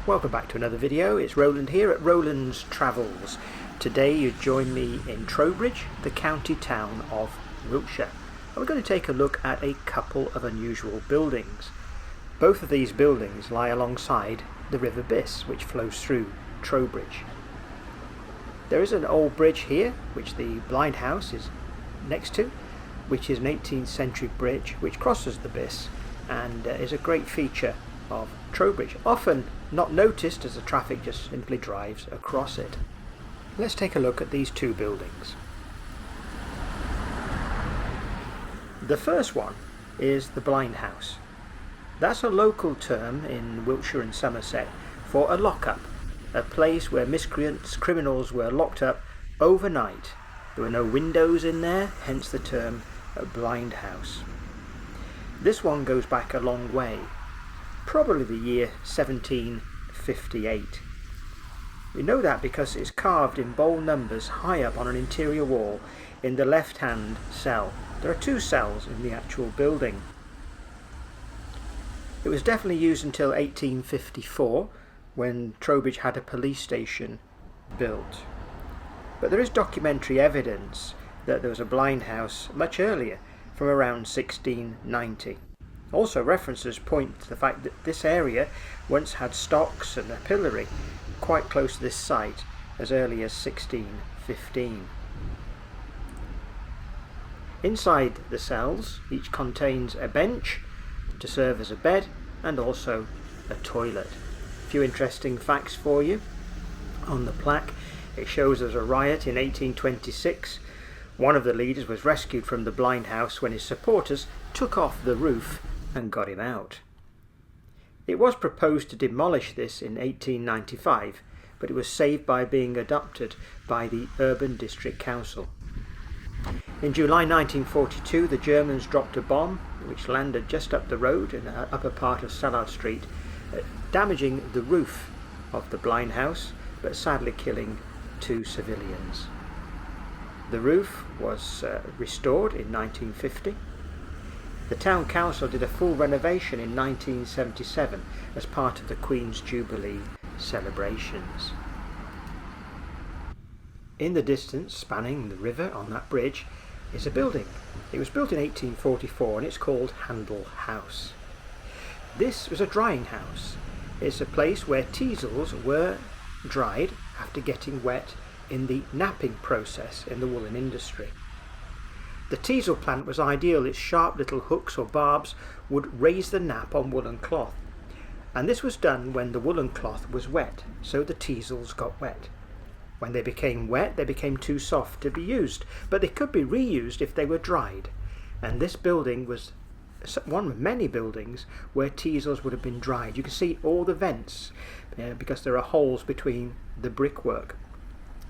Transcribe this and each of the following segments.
Welcome back to another video. It's Roland here at Roland's Travels. Today you join me in Trowbridge, the county town of Wiltshire. And we're going to take a look at a couple of unusual buildings. Both of these buildings lie alongside the River Biss, which flows through Trowbridge. There is an old bridge here, which the Blind House is next to, which is an 18th century bridge which crosses the Biss and is a great feature of Trowbridge, often not noticed as the traffic just simply drives across it. Let's take a look at these two buildings. The first one is the Blind House. That's a local term in Wiltshire and Somerset for a lock-up, a place where miscreants, criminals were locked up overnight. There were no windows in there, hence the term a blind house. This one goes back a long way, probably the year 1758. We know that because it's carved in bold numbers high up on an interior wall in the left-hand cell. There are two cells in the actual building. It was definitely used until 1854 when Trowbridge had a police station built. But there is documentary evidence that there was a blind house much earlier, from around 1690. Also, references point to the fact that this area once had stocks and a pillory quite close to this site as early as 1615. Inside the cells, each contains a bench to serve as a bed and also a toilet. A few interesting facts for you. On the plaque, it shows there was a riot in 1826. One of the leaders was rescued from the blind house when his supporters took off the roof and got him out. It was proposed to demolish this in 1895, but it was saved by being adopted by the Urban District Council. In July 1942, the Germans dropped a bomb which landed just up the road in the upper part of Sallard Street, damaging the roof of the blind house, but sadly killing 2 civilians. The roof was restored in 1950. The town council did a full renovation in 1977 as part of the Queen's Jubilee celebrations. In the distance, spanning the river on that bridge, is a building. It was built in 1844 and it's called Handel House. This was a drying house. It's a place where teasels were dried after getting wet in the napping process in the woolen industry. The teasel plant was ideal. Its sharp little hooks or barbs would raise the nap on woolen cloth, and this was done when the woolen cloth was wet, so the teasels got wet. When they became wet, they became too soft to be used, but they could be reused if they were dried, and this building was one of many buildings where teasels would have been dried. You can see all the vents because there are holes between the brickwork.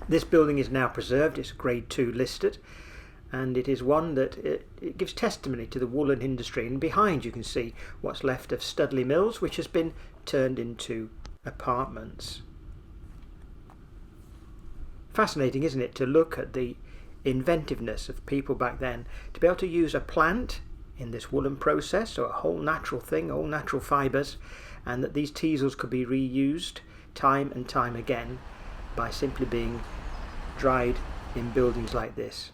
This building is now preserved. It's grade 2 listed, and it is one that it gives testimony to the woolen industry. And behind you can see what's left of Studley Mills, which has been turned into apartments. Fascinating, isn't it, to look at the inventiveness of people back then to be able to use a plant in this woolen process, so a whole natural thing, all natural fibres, and that these teasels could be reused time and time again by simply being dried in buildings like this.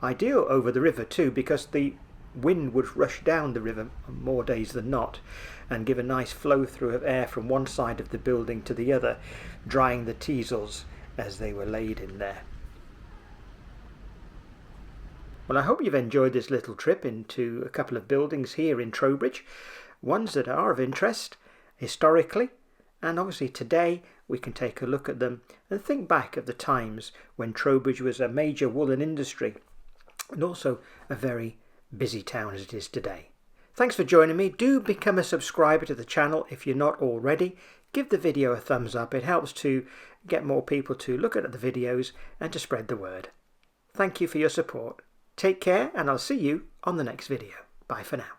Ideal over the river too, because the wind would rush down the river more days than not and give a nice flow through of air from one side of the building to the other, drying the teasels as they were laid in there. Well, I hope you've enjoyed this little trip into a couple of buildings here in Trowbridge, ones that are of interest historically, and obviously today we can take a look at them and think back of the times when Trowbridge was a major woolen industry and also a very busy town as it is today. Thanks for joining me. Do become a subscriber to the channel if you're not already. Give the video a thumbs up. It helps to get more people to look at the videos and to spread the word. Thank you for your support. Take care, and I'll see you on the next video. Bye for now.